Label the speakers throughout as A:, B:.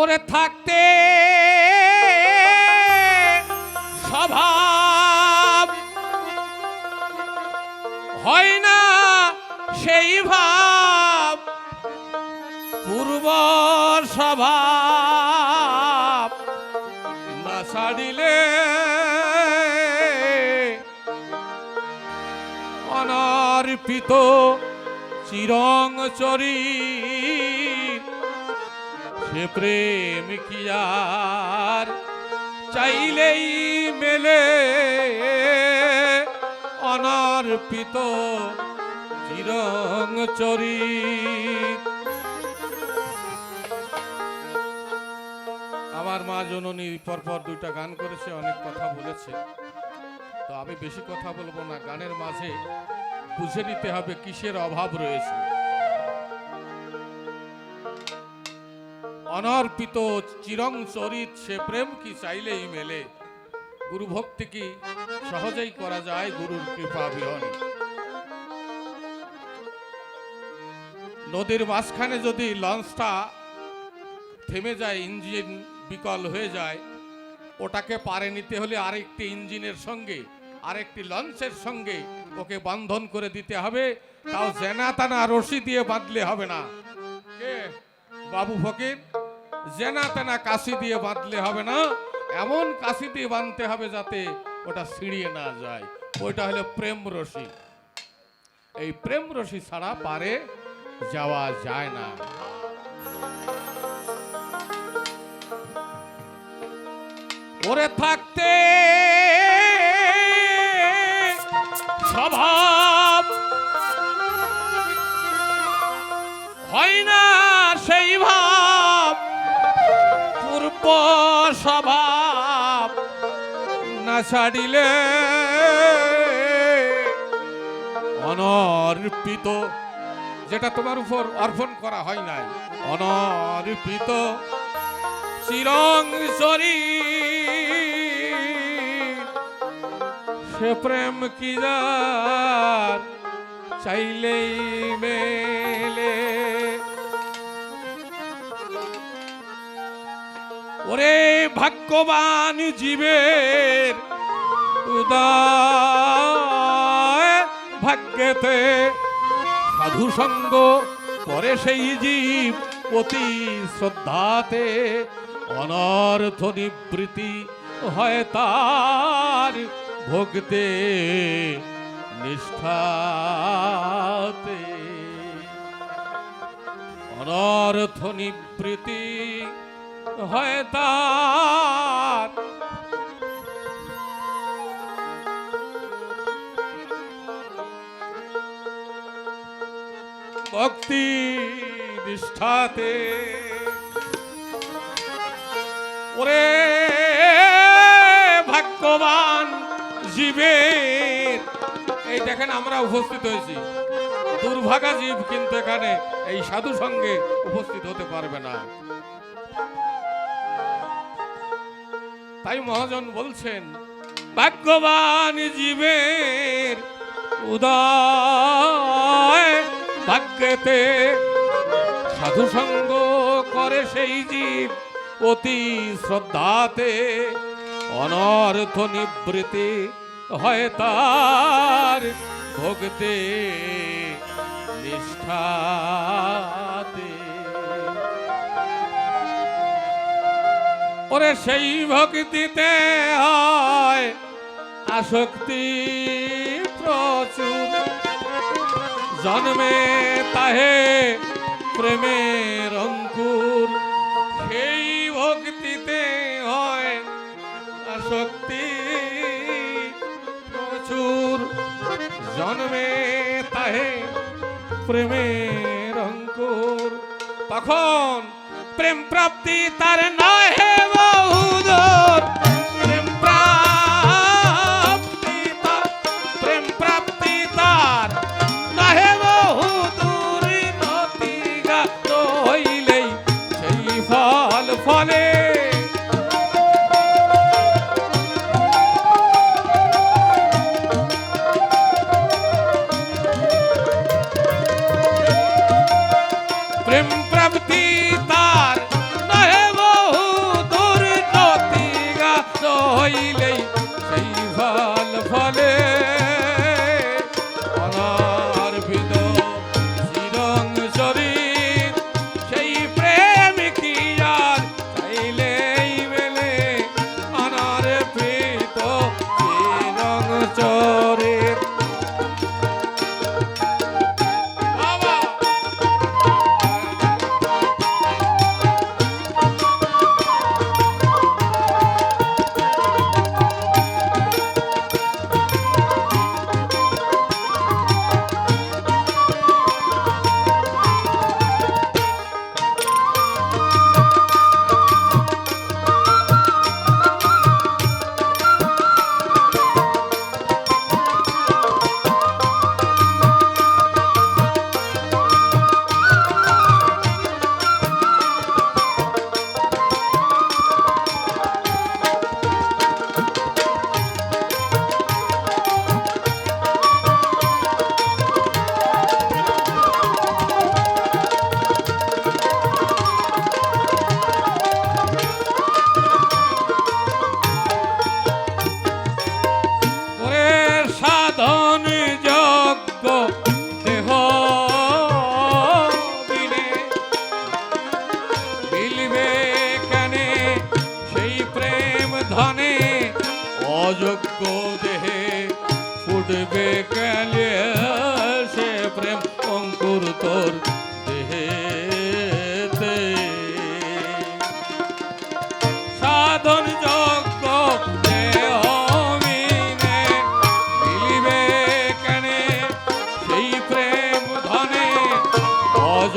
A: ওরে থাকতে স্বভাব হয় না সেই ভাব, পূর্ব স্বভাব না ছাড়িলে অনর্পিত চিরং চরিত সে প্রেম কি আর চাইলেই মেলে, অনর্পিত চিরং চরিত। আমার মা জননী পরপর দুইটা গান করেছে, অনেক কথা বলেছে, তো আমি বেশি কথা বলবো না। গানের মাঝে বুঝে নিতে হবে কিসের অভাব রয়েছে। অনর্পিত চিরং চরিত সে প্রেম কি চাইলেই মেলে। গুরু ভক্তি কি সহজেই করা যায় গুরুর কৃপা বিহনে। নদীর মাঝখানে যদি লঞ্চটা থেমে যায়, ইঞ্জিন বিকল হয়ে যায়, ওটাকে পারে নিতে হলে আরেকটি ইঞ্জিনের সঙ্গে আরেকটি লঞ্চের সঙ্গে ওকে বন্ধন করে দিতে হবে। তাও জেনা তানা রশি দিয়ে বাঁধলে হবে না। কে বাবু ফকির? জেনা তানা কাশি দিয়ে বাঁধলে হবে না, এমন কাশি দিয়ে বাঁধতে হবে যাতে ওটা ছিঁড়িয়ে না যায়। ওইটা হলো প্রেম রশি। এই প্রেম রশি ছাড়া পারে যাওয়া যায় না। ওরে থাকতে স্বভাব হয় না সেই ভাব, পূর্ব স্বভাব না ছাড়িলে অনর্পিত, যেটা তোমার উপর অর্পণ করা হয় নাই, অনর্পিত চিরং চরিত সে প্রেম কি যার চাইলেই মেলে। ওরে ভাগ্যবান জীবের উদয় ভাগ্যেতে সাধু সঙ্গ করে সেই জীব অতি শ্রদ্ধাতে, অনর্থ নিবৃত্তি হয় তার ভক্তে নিষ্ঠাতে, অনর্থ নিবৃত্তি হয় তার ভক্তি নিষ্ঠাতে। ওরে ভাগ্যবান জীবের, এই দেখেন আমরা উপস্থিত হয়েছি, দুর্ভাগা জীব কিন্তু এখানে এই সাধু সঙ্গে উপস্থিত হতে পারবে না। তাই মহাজন বলছেন ভাগ্যবান জীবের উদয় ভাগ্যেতে সাধু সঙ্গ করে সেই জীব অতি শ্রদ্ধাতে, অনর্থ নিবৃত্তি হয় তার ভক্তে নিষ্ঠাতে। ওরে সেই ভক্তিতে হয় আসক্তি প্রচুর, জন্মে তাহে প্রেমের অঙ্কুর। সেই ভক্তিতে হয় আসক্তি প্রচুর, জন্মে তাহে প্রেমের অঙ্কুর। তখন প্রেম প্রাপ্তি তার নহে বহুদূর, প্রেম প্রাপ্তি তার, প্রেম প্রাপ্তি তার নহে বহুদূর। নতিগাত হইলেই সেই ফল ফলে, প্রেম প্রাপ্তি তার নহে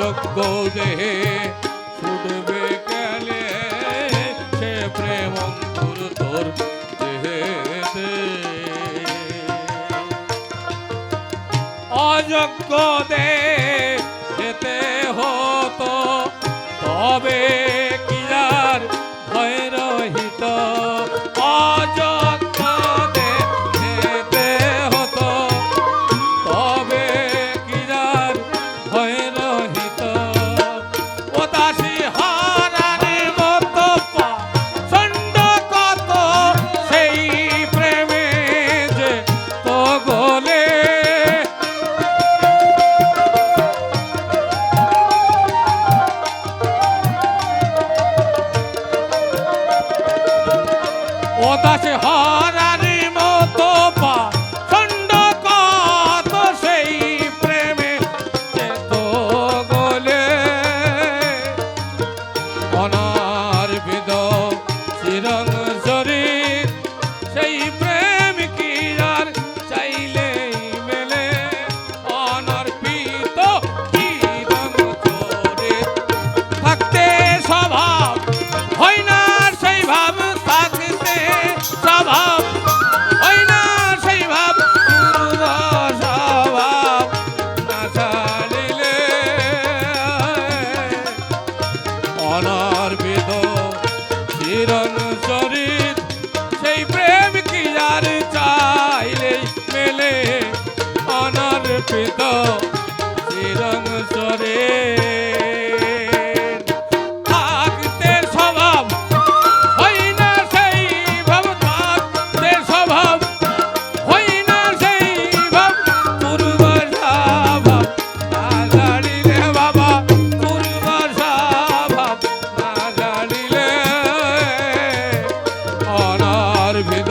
A: অযোগ্য দেহে ছুটবে গেলে সে প্রেম অঙ্কুর তোর দেহেতে। অযোগ্য দেহেতে হতো তবে কি আর ভয় রহিত। অযোগ্য দেহেতে হতো তবে কি আর ভয় রহিত। ও দাসী হারারে মতো প্রচণ্ড কত সেই প্রেমে যে তো গলে। ও দাসী হারারে মতো প্রচণ্ড কত সেই প্রেমে যে তো গলে। অনার্বিত চিরং শরীর সেই প্রেম কি আর চাইলেই মেলে। অনার্পিত চিরং শরীর থাকতে স্বভাব হয় না সেই ভাব, থাকতে স্বভাব হয় না সেই ভাব। পূর্ব স্বভাব না ছাড়িলে অনার্পিত চিরং শরীর সেই প্রেম কি আর চাইলেই মেলে। অনার্পিত চিরং শরীর থাকতে স্বভাব হয় না সেই ভাব, থাকতে স্বভাব হয় না সেই ভাব। পূর্ব স্বভাব না জানিলে বাবা, পূর্ব স্বভাব না জানিলে অনার্পিত